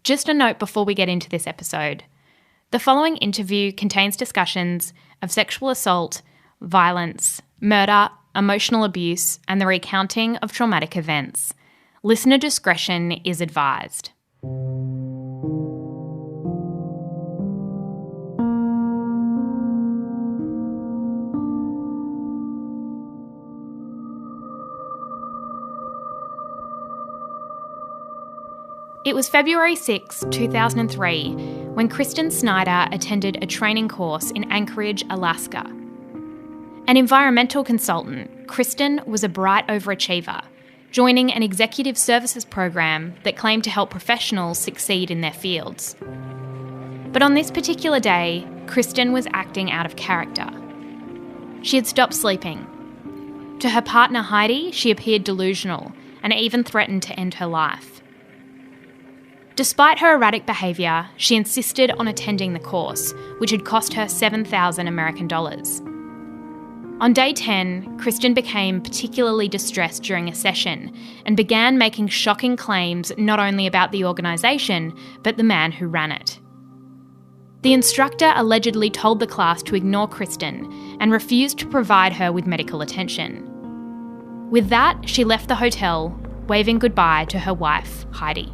Just a note before we get into this episode. The following interview contains discussions of sexual assault, violence, murder, emotional abuse, and the recounting of traumatic events. Listener discretion is advised. It was February 6, 2003, when Kristen Snyder attended a training course in Anchorage, Alaska. An environmental consultant, Kristen was a bright overachiever, joining an executive services program that claimed to help professionals succeed in their fields. But on this particular day, Kristen was acting out of character. She had stopped sleeping. To her partner Heidi, she appeared delusional and even threatened to end her life. Despite her erratic behaviour, she insisted on attending the course, which had cost her $7,000 American dollars. On day 10, Kristen became particularly distressed during a session and began making shocking claims not only about the organisation, but the man who ran it. The instructor allegedly told the class to ignore Kristen and refused to provide her with medical attention. With that, she left the hotel, waving goodbye to her wife, Heidi.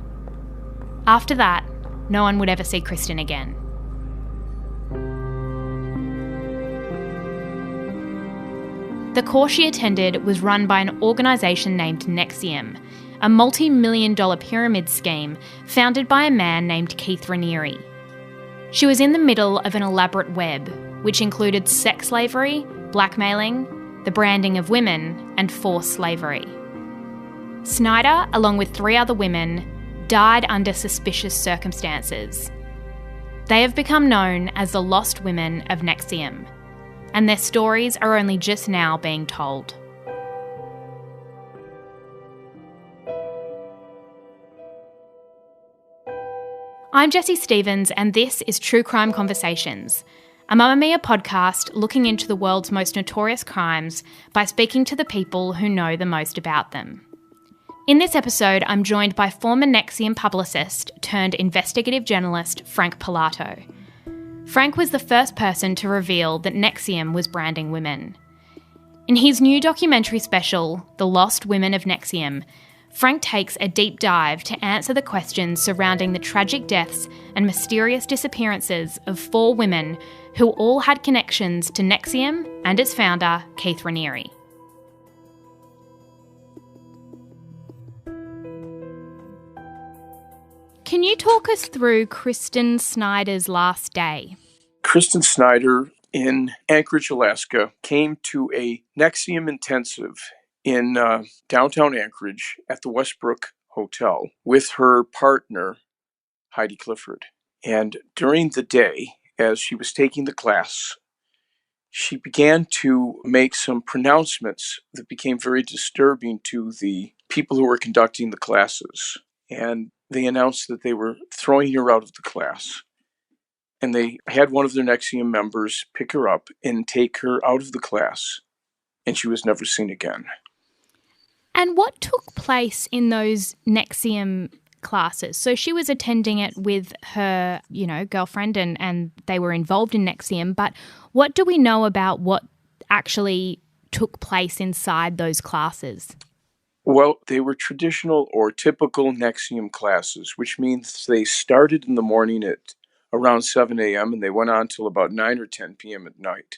After that, no one would ever see Kristen again. The course she attended was run by an organisation named NXIVM, a multi-million-dollar pyramid scheme founded by a man named Keith Raniere. She was in the middle of an elaborate web, which included sex slavery, blackmailing, the branding of women, and forced slavery. Snyder, along with 3 other women, died under suspicious circumstances. They have become known as the Lost Women of NXIVM, and their stories are only just now being told. I'm Jessie Stevens, and this is True Crime Conversations, a Mamma Mia podcast looking into the world's most notorious crimes by speaking to the people who know the most about them. In this episode, I'm joined by former NXIVM publicist turned investigative journalist Frank Parlato. Frank was the first person to reveal that NXIVM was branding women. In his new documentary special, The Lost Women of NXIVM, Frank takes a deep dive to answer the questions surrounding the tragic deaths and mysterious disappearances of 4 women who all had connections to NXIVM and its founder, Keith Raniere. Can you talk us through Kristen Snyder's last day? Kristen Snyder in Anchorage, Alaska, came to a NXIVM intensive in downtown Anchorage at the Westbrook Hotel with her partner, Heidi Clifford. And during the day, as she was taking the class, she began to make some pronouncements that became very disturbing to the people who were conducting the classes. And they announced that they were throwing her out of the class. And they had one of their NXIVM members pick her up and take her out of the class. And she was never seen again. And what took place in those NXIVM classes? So she was attending it with her, girlfriend and they were involved in NXIVM. But what do we know about what actually took place inside those classes? Well, they were traditional or typical NXIVM classes, which means they started in the morning at around 7 a.m. and they went on till about 9 or 10 p.m. at night.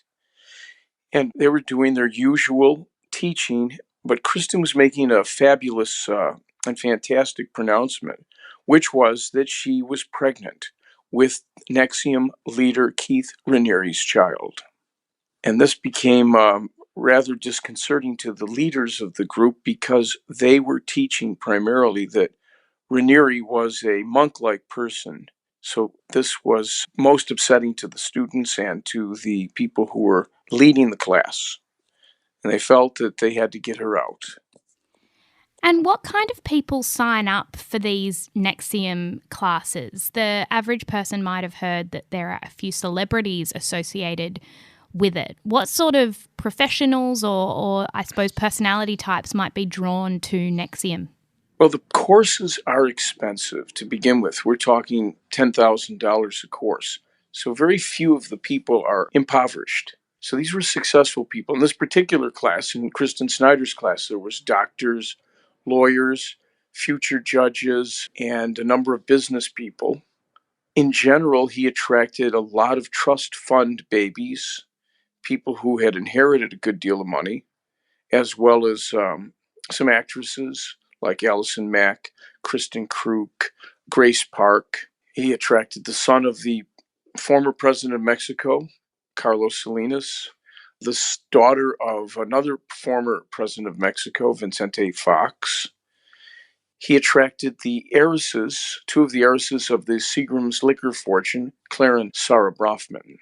And they were doing their usual teaching, but Kristen was making a fabulous and fantastic pronouncement, which was that she was pregnant with NXIVM leader Keith Raniere's child. And this became rather disconcerting to the leaders of the group because they were teaching primarily that Raniere was a monk-like person. So this was most upsetting to the students and to the people who were leading the class. And they felt that they had to get her out. And what kind of people sign up for these NXIVM classes? The average person might have heard that there are a few celebrities associated with it. What sort of professionals or I suppose personality types might be drawn to NXIVM? Well, the courses are expensive to begin with. We're talking $10,000 a course. So very few of the people are impoverished. So these were successful people. In this particular class, in Kristen Snyder's class, there was doctors, lawyers, future judges, and a number of business people. In general, he attracted a lot of trust fund babies, people who had inherited a good deal of money, as well as some actresses like Allison Mack, Kristen Kruk, Grace Park. He attracted the son of the former president of Mexico, Carlos Salinas, the daughter of another former president of Mexico, Vicente Fox. He attracted the heiresses, two of the heiresses of the Seagram's liquor fortune, Claire and Sarah Brofman,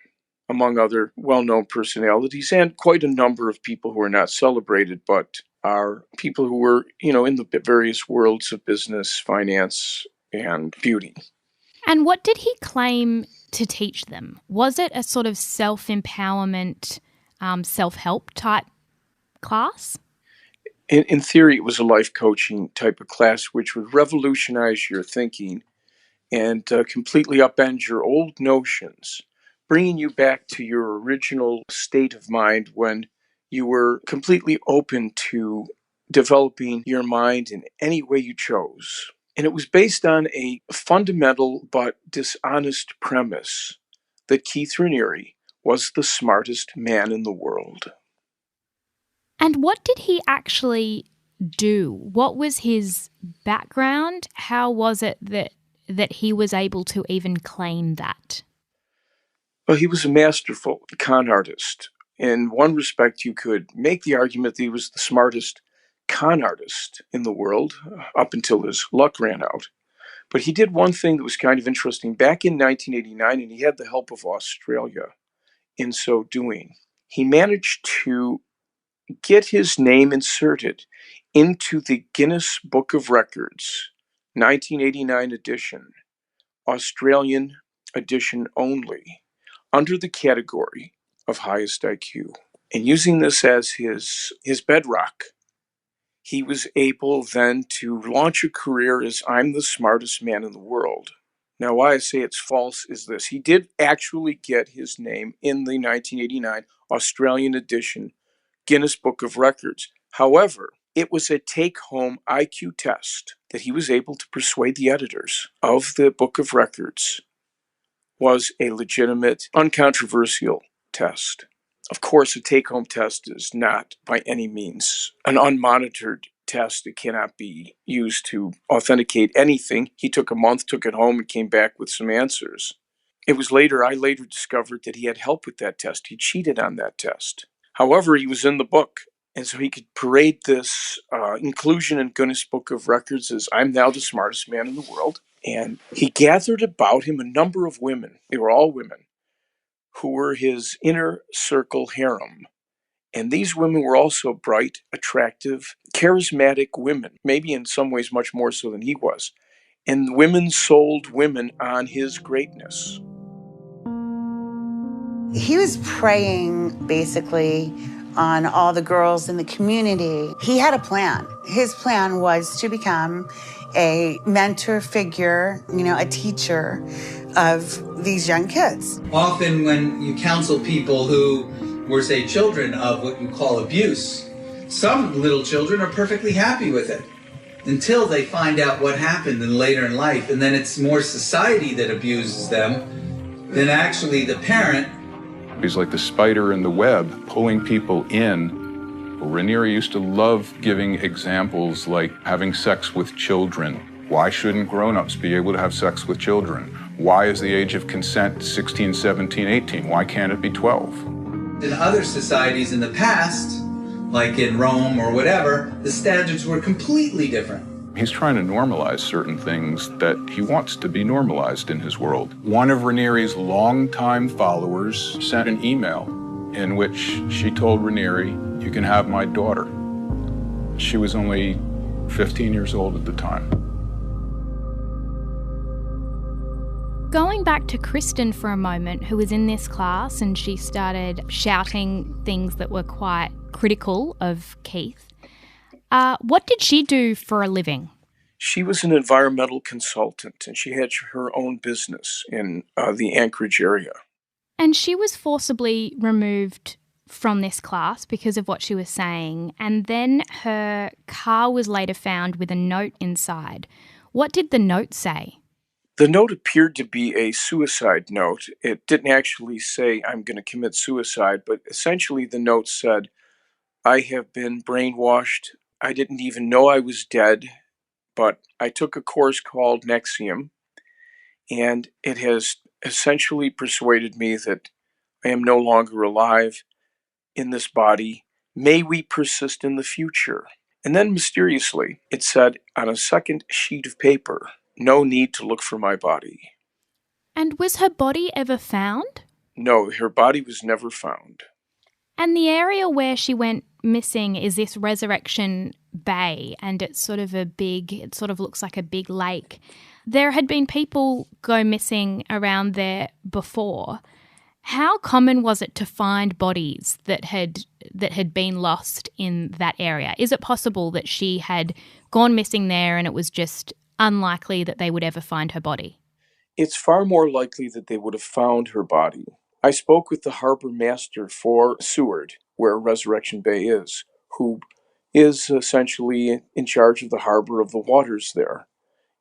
among other well-known personalities, and quite a number of people who are not celebrated, but are people who were, in the various worlds of business, finance, and beauty. And what did he claim to teach them? Was it a sort of self-empowerment, self-help type class? In theory, it was a life coaching type of class, which would revolutionize your thinking and completely upend your old notions, bringing you back to your original state of mind when you were completely open to developing your mind in any way you chose. And it was based on a fundamental but dishonest premise that Keith Raniere was the smartest man in the world. And what did he actually do? What was his background? How was it that he was able to even claim that? Well, he was a masterful con artist. In one respect, you could make the argument that he was the smartest con artist in the world up until his luck ran out. But he did one thing that was kind of interesting. Back in 1989, and he had the help of Australia in so doing, he managed to get his name inserted into the Guinness Book of Records, 1989 edition, Australian edition only, under the category of highest IQ. And using this as his bedrock, he was able then to launch a career as I'm the smartest man in the world. Now, why I say it's false is this. He did actually get his name in the 1989 Australian edition Guinness Book of Records. However, it was a take-home IQ test that he was able to persuade the editors of the Book of Records was a legitimate, uncontroversial test. Of course, a take-home test is not by any means an unmonitored test. It cannot be used to authenticate anything. He took a month, took it home, and came back with some answers. I later discovered that he had help with that test. He cheated on that test. However, he was in the book, and so he could parade this inclusion in Guinness Book of Records as I'm now the smartest man in the world. And he gathered about him a number of women. They were all women who were his inner circle harem. And these women were also bright, attractive, charismatic women, maybe in some ways much more so than he was. And women sold women on his greatness. He was preying basically on all the girls in the community. He had a plan. His plan was to become a mentor figure, a teacher of these young kids. Often when you counsel people who were, say, children of what you call abuse, some little children are perfectly happy with it until they find out what happened later in life. And then it's more society that abuses them than actually the parent. He's like the spider in the web, pulling people in. Raniere used to love giving examples like having sex with children. Why shouldn't grown-ups be able to have sex with children? Why is the age of consent 16, 17, 18? Why can't it be 12? In other societies in the past, like in Rome or whatever, the standards were completely different. He's trying to normalize certain things that he wants to be normalized in his world. One of Raniere's longtime followers sent an email in which she told Raniere, "You can have my daughter." She was only 15 years old at the time. Going back to Kristen for a moment, who was in this class, and she started shouting things that were quite critical of Keith. What did she do for a living? She was an environmental consultant, and she had her own business in the Anchorage area. And she was forcibly removed from this class because of what she was saying, and then her car was later found with a note inside. What did the note say? The note appeared to be a suicide note. It didn't actually say, "I'm going to commit suicide," but essentially the note said, "I have been brainwashed. I didn't even know I was dead, but I took a course called NXIVM, and it has essentially persuaded me that I am no longer alive in this body. May we persist in the future." And then mysteriously, it said on a second sheet of paper, "No need to look for my body." And was her body ever found? No, her body was never found. And the area where she went missing is this Resurrection Bay, and it sort of looks like a big lake. There had been people go missing around there before. How common was it to find bodies that had been lost in that area? Is it possible that she had gone missing there and it was just unlikely that they would ever find her body? It's far more likely that they would have found her body. I spoke with the harbor master for Seward, where Resurrection Bay is, who is essentially in charge of the harbor of the waters there.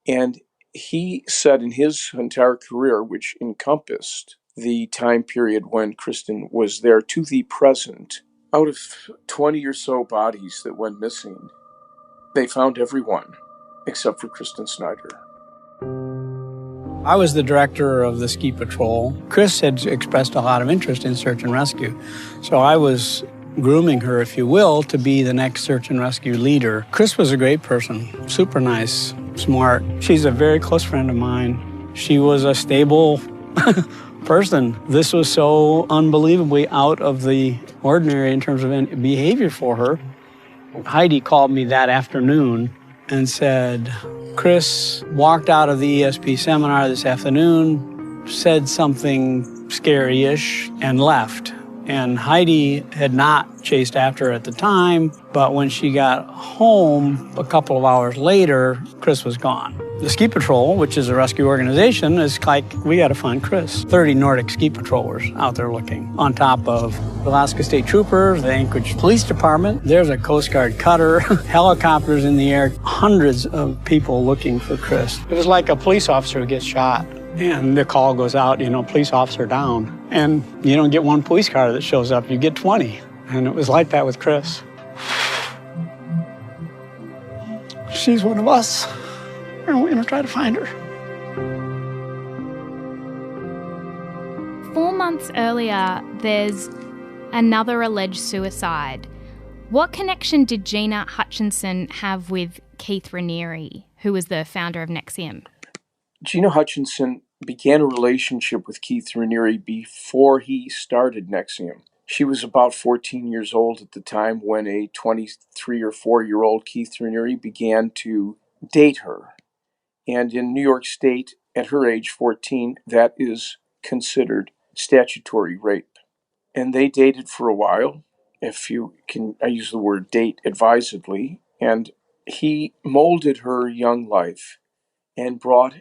And he said in his entire career, which encompassed the time period when Kristen was there to the present, out of 20 or so bodies that went missing, they found everyone except for Kristen Snyder. I was the director of the ski patrol. Chris had expressed a lot of interest in search and rescue, so I was grooming her, if you will, to be the next search and rescue leader. Chris was a great person, super nice, smart. She's a very close friend of mine. She was a stable person. This was so unbelievably out of the ordinary in terms of behavior for her. Heidi called me that afternoon and said, "Chris walked out of the ESP seminar this afternoon, said something scary-ish, and left." And Heidi had not chased after her at the time, but when she got home a couple of hours later, Chris was gone. The Ski Patrol, which is a rescue organization, is like, we got to find Chris. 30 Nordic ski patrollers out there looking, on top of Alaska State Troopers, the Anchorage Police Department. There's a Coast Guard cutter, helicopters in the air, hundreds of people looking for Chris. It was like a police officer who gets shot. And the call goes out, police officer down. And you don't get one police car that shows up, you get 20. And it was like that with Chris. She's one of us, and we're gonna try to find her. 4 months earlier, there's another alleged suicide. What connection did Gina Hutchinson have with Keith Raniere, who was the founder of NXIVM? Gina Hutchinson began a relationship with Keith Raniere before he started NXIVM. She was about 14 years old at the time when a 23 or 4-year-old Keith Raniere began to date her. And in New York State, at her age, 14, that is considered statutory rape. And they dated for a while, if you can, I use the word date advisedly, and he molded her young life and brought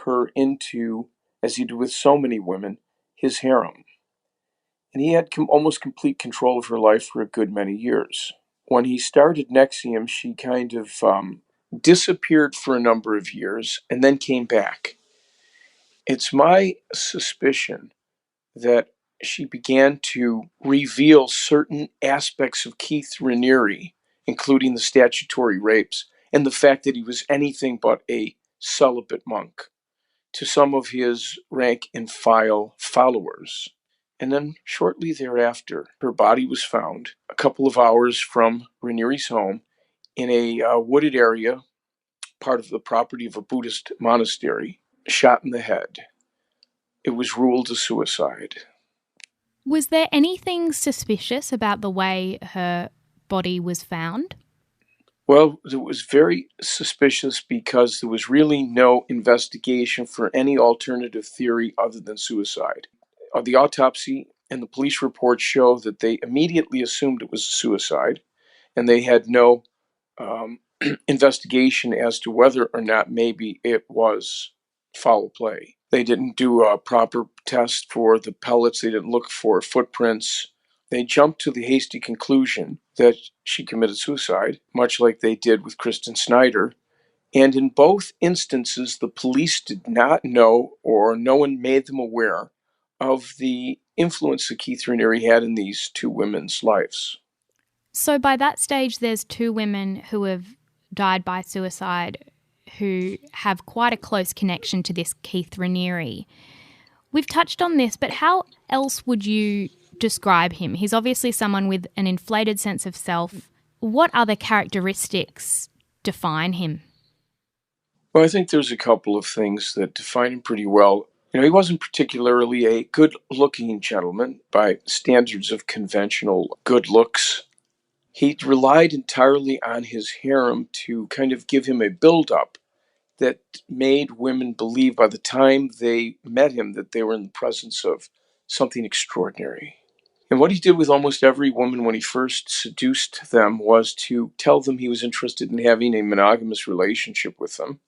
her into, as he did with so many women, his harem. And he had almost complete control of her life for a good many years. When he started NXIVM, she kind of disappeared for a number of years and then came back. It's my suspicion that she began to reveal certain aspects of Keith Raniere, including the statutory rapes and the fact that he was anything but a celibate monk, to some of his rank and file followers. And then shortly thereafter, her body was found a couple of hours from Raniere's home in a wooded area, part of the property of a Buddhist monastery, shot in the head. It was ruled a suicide. Was there anything suspicious about the way her body was found? Well, it was very suspicious because there was really no investigation for any alternative theory other than suicide. The autopsy and the police report show that they immediately assumed it was a suicide, and they had no investigation as to whether or not maybe it was foul play. They didn't do a proper test for the pellets. They didn't look for footprints. They jumped to the hasty conclusion that she committed suicide, much like they did with Kristen Snyder. And in both instances, the police did not know, or no one made them aware of the influence that Keith Raniere had in these two women's lives. So by that stage, there's two women who have died by suicide who have quite a close connection to this Keith Raniere. We've touched on this, but how else would you describe him? He's obviously someone with an inflated sense of self. What other characteristics define him? Well, I think there's a couple of things that define him pretty well. He wasn't particularly a good-looking gentleman by standards of conventional good looks. He relied entirely on his harem to kind of give him a build-up that made women believe by the time they met him that they were in the presence of something extraordinary. And what he did with almost every woman when he first seduced them was to tell them he was interested in having a monogamous relationship with them,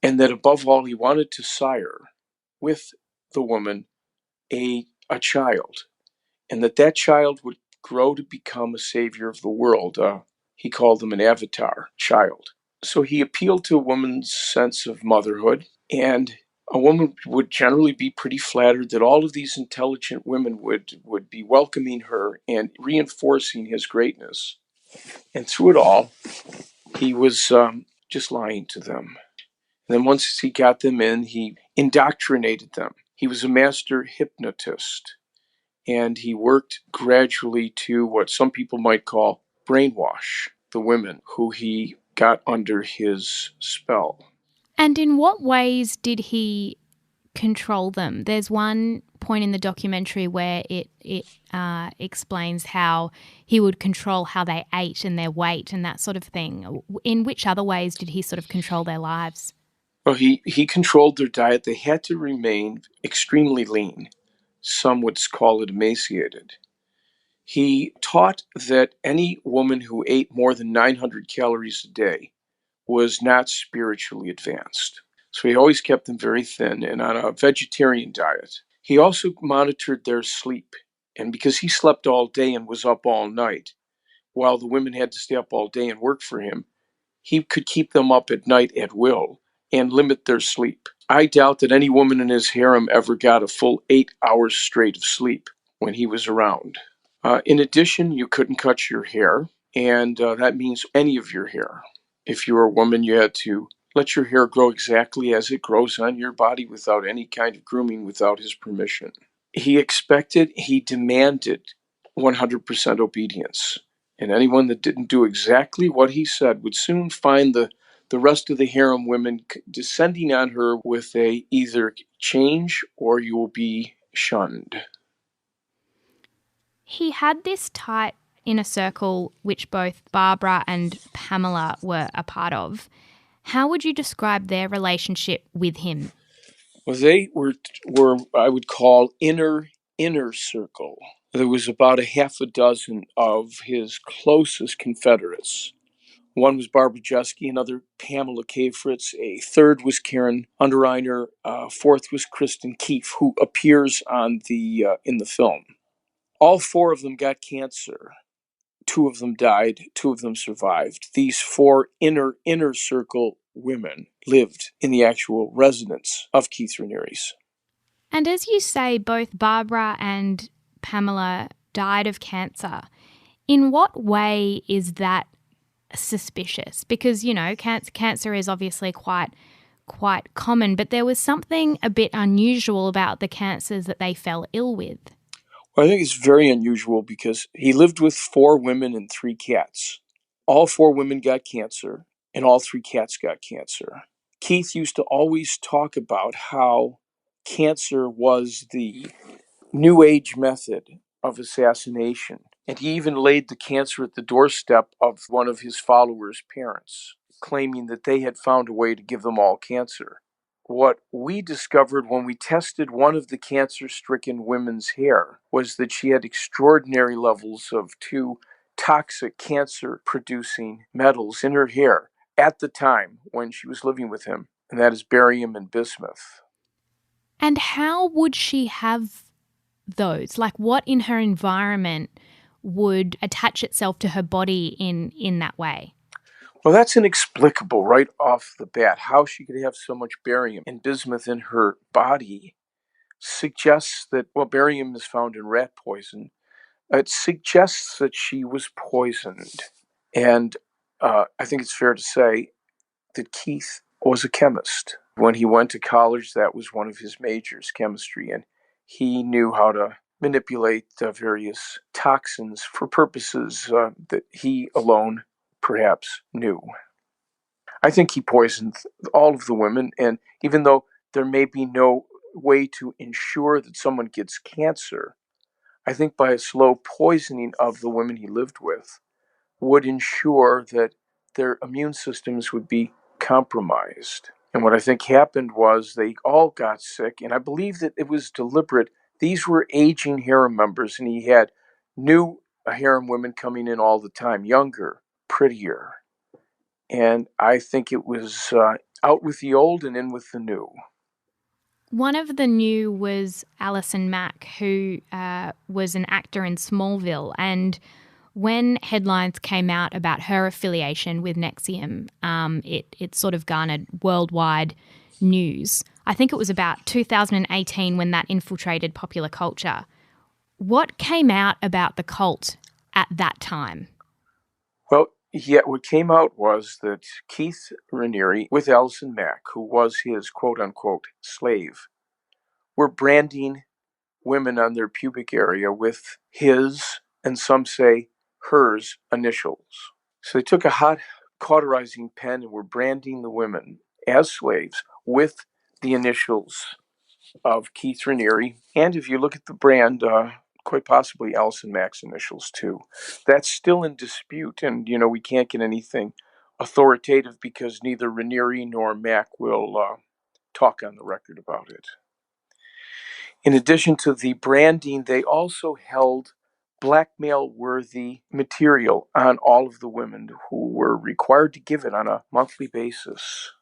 and that above all, he wanted to sire with the woman a child, and that child would grow to become a savior of the world. He called them an avatar child. So he appealed to a woman's sense of motherhood, and a woman would generally be pretty flattered that all of these intelligent women would be welcoming her and reinforcing his greatness. And through it all, he was just lying to them. And then once he got them in, he indoctrinated them. He was a master hypnotist, and he worked gradually to what some people might call brainwash the women who he got under his spell. And in what ways did he control them? There's one point in the documentary where it explains how he would control how they ate and their weight and that sort of thing. In which other ways did he sort of control their lives? Well, he controlled their diet. They had to remain extremely lean. Some would call it emaciated. He taught that any woman who ate more than 900 calories a day was not spiritually advanced. So he always kept them very thin and on a vegetarian diet. He also monitored their sleep. And because he slept all day and was up all night, while the women had to stay up all day and work for him, he could keep them up at night at will and limit their sleep. I doubt that any woman in his harem ever got a full 8 hours straight of sleep when he was around. In addition, you couldn't cut your hair, and that means any of your hair. If you were a woman, you had to let your hair grow exactly as it grows on your body without any kind of grooming, without his permission. He demanded 100% obedience. And anyone that didn't do exactly what he said would soon find the rest of the harem women descending on her with a either change or you will be shunned. He had this tight inner circle which both Barbara and Pamela were a part of. How would you describe their relationship with him? Well, they were I would call inner circle. There was about a half a dozen of his closest confederates. One was Barbara Jeske, another Pamela K. Fritz, a third was Karen Unterreiner, fourth was Kristen Keefe, who appears on in the film. All four of them got cancer. Two of them died, two of them survived. These four inner circle women lived in the actual residence of Keith Raniere's. And as you say, both Barbara and Pamela died of cancer. In what way is that suspicious? Because, cancer is obviously quite common, but there was something a bit unusual about the cancers that they fell ill with. Well, I think it's very unusual because he lived with 4 women and 3 cats. All 4 women got cancer, and all 3 cats got cancer. Keith used to always talk about how cancer was the New Age method of assassination. And he even laid the cancer at the doorstep of one of his followers' parents, claiming that they had found a way to give them all cancer. What we discovered when we tested one of the cancer-stricken women's hair was that she had extraordinary levels of 2 toxic cancer-producing metals in her hair at the time when she was living with him, and that is barium and bismuth. And how would she have those? Like, what in her environment would attach itself to her body in that way? Well, that's inexplicable right off the bat. How she could have so much barium and bismuth in her body suggests that, well, barium is found in rat poison. It suggests that she was poisoned. And I think it's fair to say that Keith was a chemist. When he went to college, that was one of his majors, chemistry, and he knew how to manipulate various toxins for purposes that he alone perhaps knew. I think he poisoned all of the women, and even though there may be no way to ensure that someone gets cancer, I think by a slow poisoning of the women he lived with would ensure that their immune systems would be compromised. And what I think happened was they all got sick, and I believe that it was deliberate. These were aging harem members, and he had new harem women coming in all the time, younger, prettier. And I think it was out with the old and in with the new. One of the new was Alison Mack, who was an actor in Smallville. And when headlines came out about her affiliation with NXIVM, it sort of garnered worldwide news. I think it was about 2018 when that infiltrated popular culture. What came out about the cult at that time? Well, yeah, what came out was that Keith Raniere, with Alison Mack, who was his quote-unquote slave, were branding women on their pubic area with his, and some say hers, initials. So they took a hot cauterizing pen and were branding the women as slaves with the initials of Keith Raniere. And if you look at the brand, quite possibly Alison Mack's initials too. That's still in dispute, and we can't get anything authoritative because neither Raniere nor Mack will talk on the record about it. In addition to the branding, they also held blackmail-worthy material on all of the women who were required to give it on a monthly basis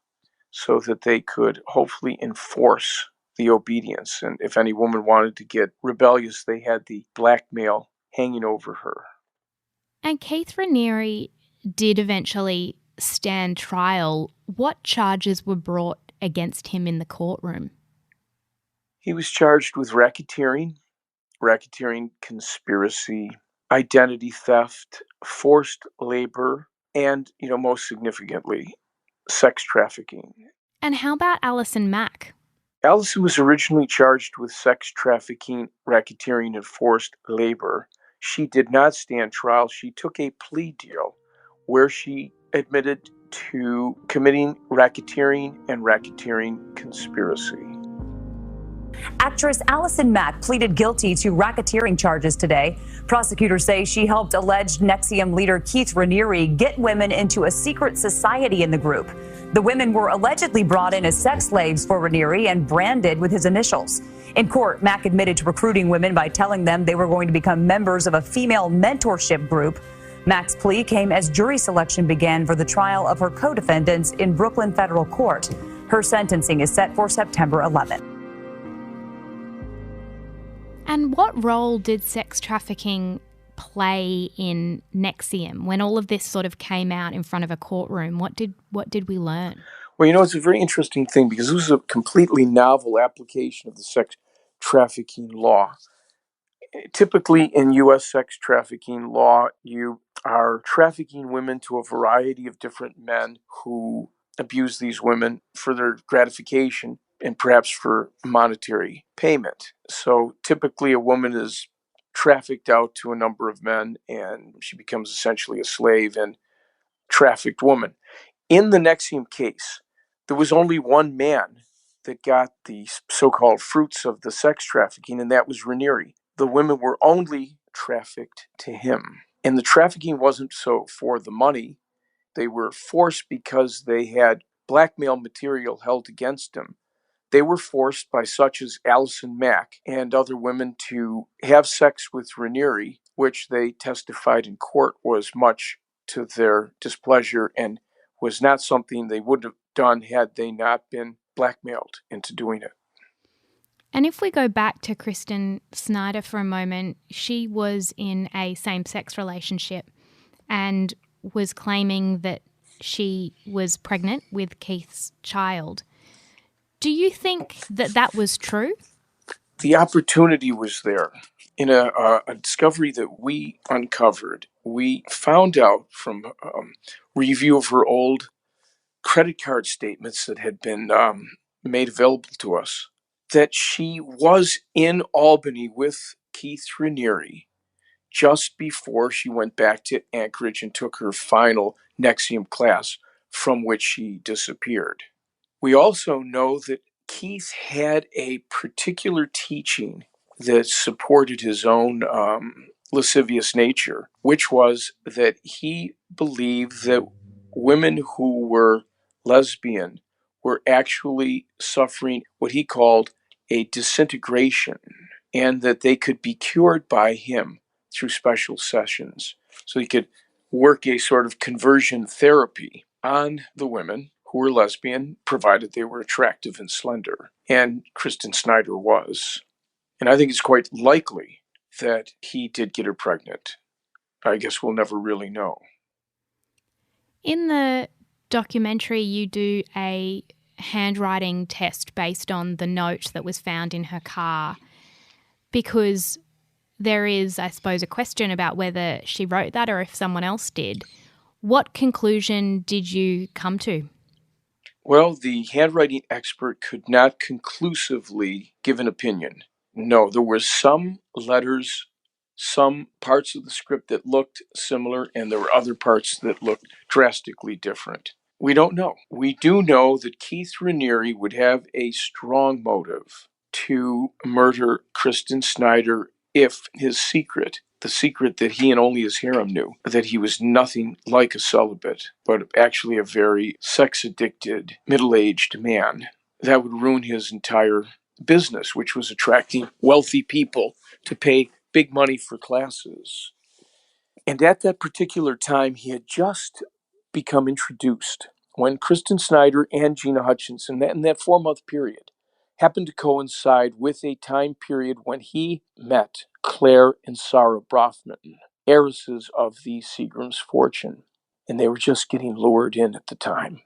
so that they could hopefully enforce the obedience. And if any woman wanted to get rebellious, they had the blackmail hanging over her. And Keith Raniere did eventually stand trial. What charges were brought against him in the courtroom? He was charged with racketeering conspiracy, identity theft, forced labor, and, most significantly, sex trafficking. And how about Alison Mack? Alison was originally charged with sex trafficking, racketeering, and forced labor. She did not stand trial. She took a plea deal where she admitted to committing racketeering and racketeering conspiracy. Actress Alison Mack pleaded guilty to racketeering charges today. Prosecutors say she helped alleged NXIVM leader Keith Raniere get women into a secret society in the group. The women were allegedly brought in as sex slaves for Raniere and branded with his initials. In court, Mack admitted to recruiting women by telling them they were going to become members of a female mentorship group. Mack's plea came as jury selection began for the trial of her co-defendants in Brooklyn federal court. Her sentencing is set for September 11th. And what role did sex trafficking play in NXIVM when all of this sort of came out in front of a courtroom? What did we learn? Well, it's a very interesting thing because this was a completely novel application of the sex trafficking law. Typically in U.S. sex trafficking law, you are trafficking women to a variety of different men who abuse these women for their gratification and perhaps for monetary payment. So typically a woman is trafficked out to a number of men and she becomes essentially a slave and trafficked woman. In the NXIVM case, there was only one man that got the so-called fruits of the sex trafficking, and that was Raniere. The women were only trafficked to him. And the trafficking wasn't so for the money. They were forced because they had blackmail material held against them. They were forced by such as Alison Mack and other women to have sex with Raniere, which they testified in court was much to their displeasure and was not something they would have done had they not been blackmailed into doing it. And if we go back to Kristen Snyder for a moment, she was in a same-sex relationship and was claiming that she was pregnant with Keith's child. Do you think that that was true? The opportunity was there. In a discovery that we uncovered, we found out from review of her old credit card statements that had been made available to us that she was in Albany with Keith Raniere just before she went back to Anchorage and took her final NXIVM class, from which she disappeared. We also know that Keith had a particular teaching that supported his own lascivious nature, which was that he believed that women who were lesbian were actually suffering what he called a disintegration, and that they could be cured by him through special sessions. So he could work a sort of conversion therapy on the women who were lesbian, provided they were attractive and slender. And Kristen Snyder was. And I think it's quite likely that he did get her pregnant. I guess we'll never really know. In the documentary, you do a handwriting test based on the note that was found in her car, because there is, I suppose, a question about whether she wrote that or if someone else did. What conclusion did you come to? Well, the handwriting expert could not conclusively give an opinion. No, there were some letters, some parts of the script that looked similar, and there were other parts that looked drastically different. We don't know. We do know that Keith Raniere would have a strong motive to murder Kristen Snyder if his secret, the secret that he and only his harem knew, that he was nothing like a celibate, but actually a very sex-addicted, middle-aged man, that would ruin his entire business, which was attracting wealthy people to pay big money for classes. And at that particular time, he had just become introduced when Kristen Snyder and Gina Hutchinson, in that 4-month period, happened to coincide with a time period when he met Claire and Sarah Brofman, heiresses of the Seagram's fortune. And they were just getting lured in at the time.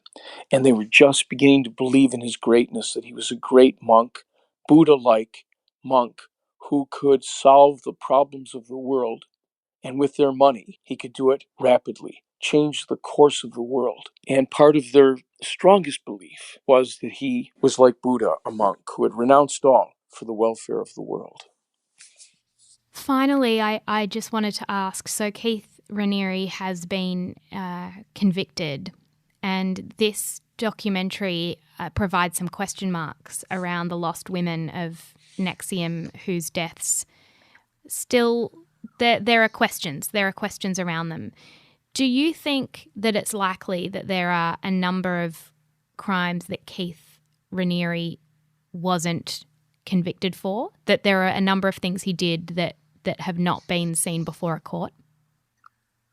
And they were just beginning to believe in his greatness, that he was a great monk, Buddha-like monk, who could solve the problems of the world. And with their money, he could do it rapidly, change the course of the world. And part of their strongest belief was that he was like Buddha, a monk who had renounced all for the welfare of the world. Finally, I just wanted to ask, so Keith Raniere has been convicted, and this documentary provides some question marks around the lost women of NXIVM whose deaths still... There are questions around them. Do you think that it's likely that there are a number of crimes that Keith Raniere wasn't convicted for, that there are a number of things he did that have not been seen before a court?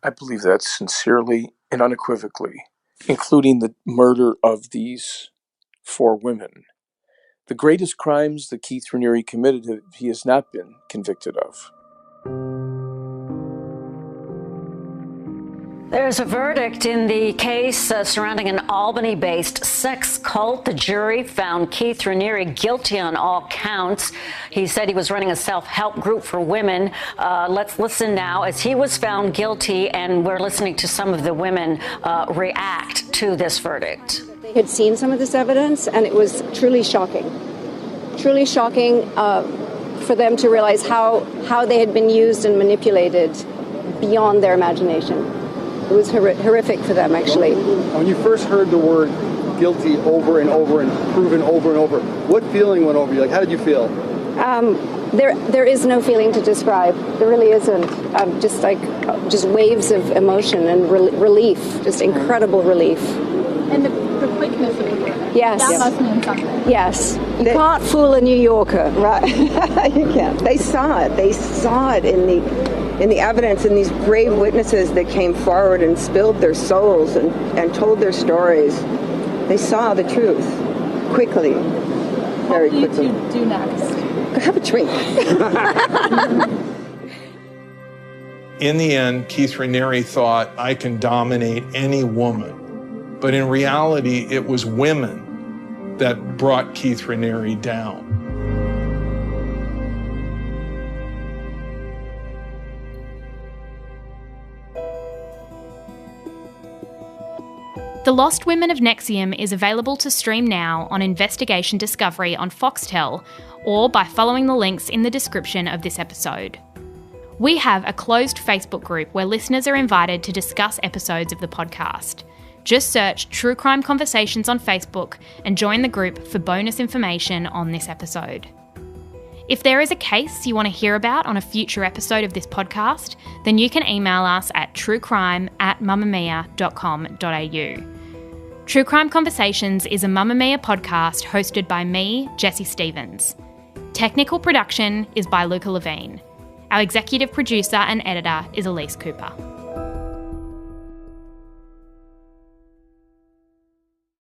I believe that sincerely and unequivocally, including the murder of these 4 women. The greatest crimes that Keith Raniere committed, he has not been convicted of. There's a verdict in the case surrounding an Albany-based sex cult. The jury found Keith Raniere guilty on all counts. He said he was running a self-help group for women. Let's listen now as he was found guilty, and we're listening to some of the women react to this verdict. They had seen some of this evidence, and it was truly shocking. Truly shocking for them to realize how they had been used and manipulated beyond their imagination. It was horrific for them, actually. When you first heard the word guilty over and over and proven over and over, what feeling went over you? Like, how did you feel? There is no feeling to describe. There really isn't. Just waves of emotion and relief, just incredible relief. And the quickness of it. Yes. That must mean something. Yes. You can't fool a New Yorker. Right. You can't. They saw it. They saw it in the in the evidence and these brave witnesses that came forward and spilled their souls and told their stories. They saw the truth quickly, very quickly. What will you do next? Go have a drink. In the end, Keith Raniere thought, I can dominate any woman. But in reality, it was women that brought Keith Raniere down. The Lost Women of NXIVM is available to stream now on Investigation Discovery on Foxtel or by following the links in the description of this episode. We have a closed Facebook group where listeners are invited to discuss episodes of the podcast. Just search True Crime Conversations on Facebook and join the group for bonus information on this episode. If there is a case you want to hear about on a future episode of this podcast, then you can email us at truecrime@mamamia.com.au. True Crime Conversations is a Mamma Mia podcast hosted by me, Jessie Stevens. Technical production is by Luca Levine. Our executive producer and editor is Elise Cooper.